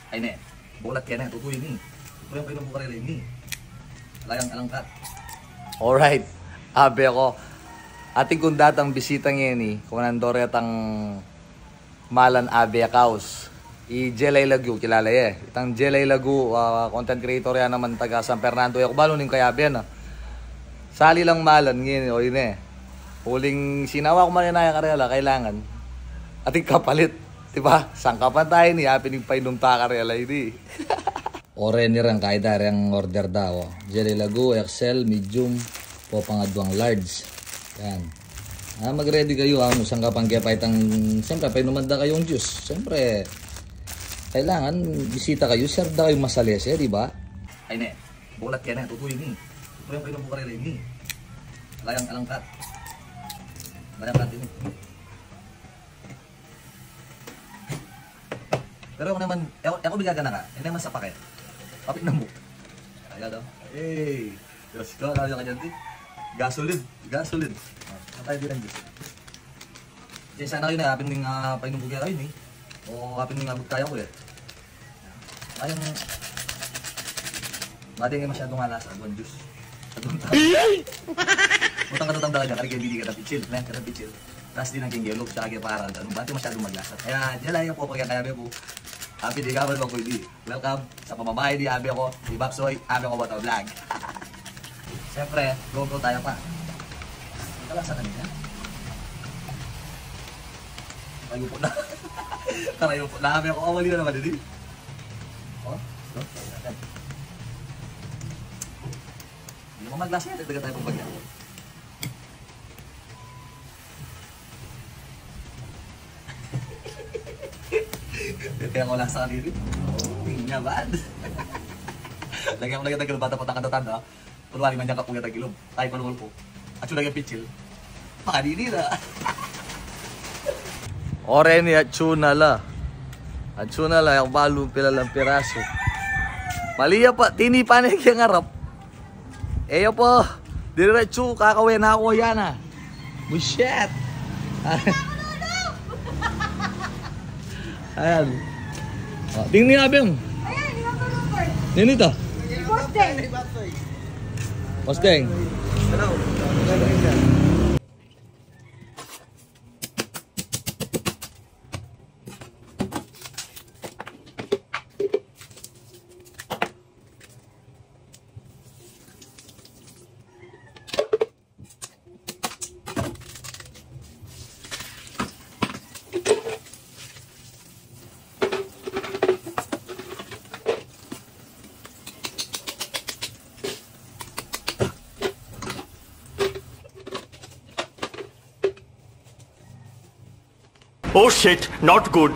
Ay ne, bulat kaya na, tutuloy ni. Tutuloy ang painom ko karela ni. Layang alangkat. Alright, abe ako. Ating kundatang bisita ngayon ni, kung nandore atang malan abe akaus. I-Jelay Lagu, kilala Itang Jelay Lagu, content creator yan naman taga San Fernando. Ako balo ning kaya abe na. Sali lang malan ngayon, o yun Huling sinawa ko man yung karela, kailangan. Ating kapalit, diba? Sangkapan tayo ni, hapining painom ta karela, hindi. Ore ni rang kahit ang order daw. Jelly Lagu, XL, medium, po pangadwang large. Yan. Mag-ready kayo. Sangkapan kaya pa itang, siyempre, painuman da kayong juice. Siyempre, kailangan, bisita kayo, serve da kayong masalese, di ba? Ay ne, bulat kaya na, tutuloy ni. Tutuloy ang painom ko karela ni. Layang alangkat. Layang alangkat ini. Pero ako naman, ako bigaga na ka, hindi naman sa paket. Kapit na mo. Kaya daw. Hey! Diyos ko, kaya ka dyan di. Gasolid. Gasolid. Tayo din ang Diyos. Kasi sana kayo na, hapin ng painom ko kaya kayo ni. O hapin ng abot kaya ko Ayang... Mati nga masyadong alasa, buwan Diyos. Atong tao. Mutang katutang talaga, kari kayo bili ka na pichil. Kaya pichil. Tapos din ang kinggelo, siya kaya paral. Bati masyadong maglasa. Kaya, dyan lang po, kaya po. Happy di kaman mo ko di. Welcome sa pamamahay di Abi ako. Di Babsoy, Abi ako Bato Vlog. Siyempre, go tayo pa. Kalasa kanina. Tayo po na. Tayo po na. Abi ako. Awali na naman din. Oh, go. Hindi mo maglasa yan. Dagdagan tayo pang bagyan. Kaya ko lang sa kanili. Tingnan ba? Lagyan mo lang yung bata po tanda. Pulwari man dyan kapunga tagilom. Tayo palungol po. At yung lagyan pitchil. Pakanini na. Ore ni Atsuna la. Atsuna la, yung balong pilalang piraso. Maliya pa, tinipanig yung harap. Eyo po, diretso, kakawin na ako yan ah. Bullshit. Ayan. Tingnan nga bang. Ayan, hindi ako number. Nino ito? Posteng. Posteng. Oh shit, not good.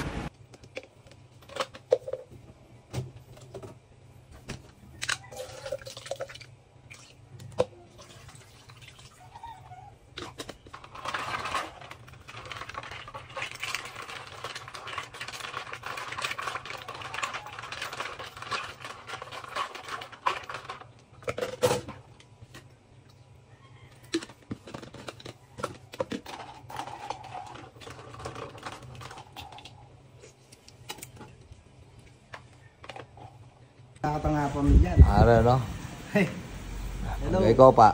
Nakatangapon mo dyan. Ano no? Hey. Hello. Ikaw pa.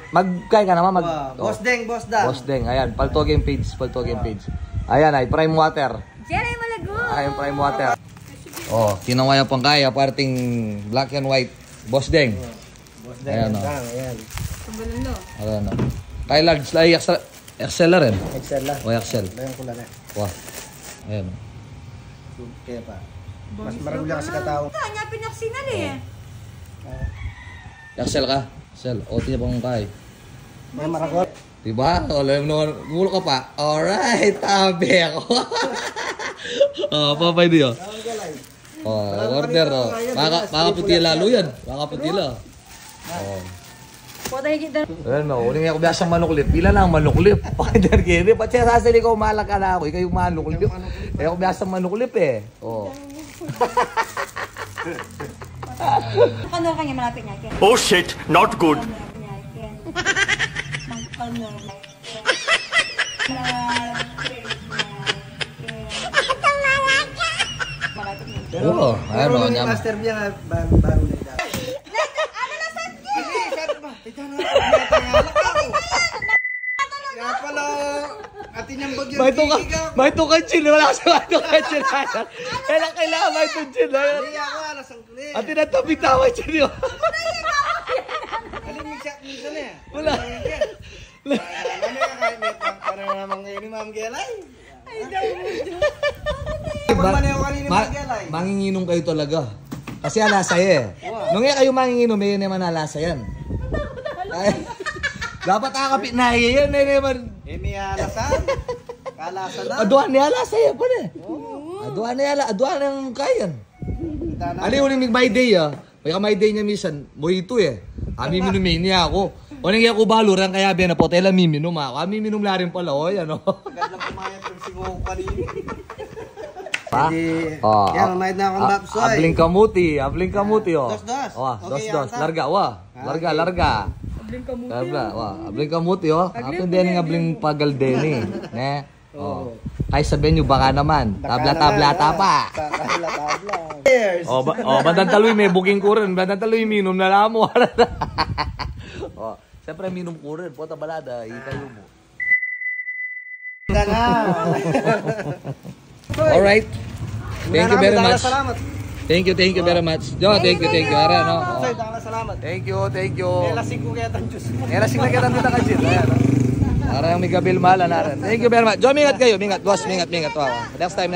Mag-kay ka naman. Boss Deng, Boss Da. Boss Deng. Ayan, paltoging page. Ayan ay, prime water. Jelly Malago. Ayan, prime water. Oh, kinawaya pang kaya, parting black and white. Boss Deng. Boss Deng. Ayan, Ayan. Kabalon no. Ayan o. Kay large, ay Excel na rin. Excel lang. O, Excel. Ayan ko lang eh. Wah. Ayan o. Kaya pa. Mas maragula kasi katao. Kanya pinaksinal eh. Excel ka? Excel. O, tinya pang kay. May maragol. Diba? Alam mo naman, mulo ka pa. Alright, tabi ako. Oh, papay diyo. Oh, order oh. Makaputi lalo yan. Makaputi lalo. Oh. Puta higit na. Ayan mo, uling ako biasang manuklip. Pila lang manuklip. Pakidar kini. Pati sasali ko, malak ka na ako. Ikaw yung manuklip. Eh ako biasang manuklip eh. Oh. Ano kanya malapit niya? Oh shit, not good. Oo, Pero ano, ni nyam. Master Biya nga, baro na ito. Hindi, sabi ba? Ito na, natangalak ako. Kaya pala, atin yung bagyo. May to ka chill, wala kasi may to ka chill. Kailangan may to chill. Hindi ako, alas ang kuli. At tinatabi tawa chill yun. Alin, minsan eh. Wala. Ano yung kahit para naman ngayon ni Ma'am Gelay? Ay, daw mo dyan. Kapag maniyaw ka ni Ma'am Gelay. Manginginom kayo talaga. Kasi alasa eh. Nung yan kayo manginginom, may naman alasa yan. Ay, dapat akapit na yan. May naman. Eh, may alasan. Kalasan na. Aduan niya alasa yan pa na. Aduan ng kayan. Ano yung uling my day ah. May ka my day niya minsan. Mojito eh. Ami minumin niya ako. O nang ako baluran kaya biya na po. Tela miminom ako. Ami minum la rin pala. O yan o. Agad lang kumayat yung singo ko kanina. Pa? Yan, mamayad na akong mapsoy. Abling kamuti o. Dos. Oh, Okay, dos. yata. Larga wa. Larga. Abling kamuti o. Ato din ng abling pagaldeni. Ne? Oh. Ay sabihin nyo baka naman. Tabla pa. Tabla. Cheers. Bandang taloy may booking ko rin. Bandang taloy minom na lang mo. Oh, siyempre minom ko rin. Puta balada, ikayo mo. Alright. Thank you very much. Salamat. Thank you very much. Jo, thank you. Ara, no? Salamat. Thank you. Lasing ko kaya tan Diyos mo. Lasing na kita ka Jit. Ayan. Para yung may gabil mahala na rin. Thank you very much. Jo, mingat kayo. Mingat, boss. Mingat. Next time.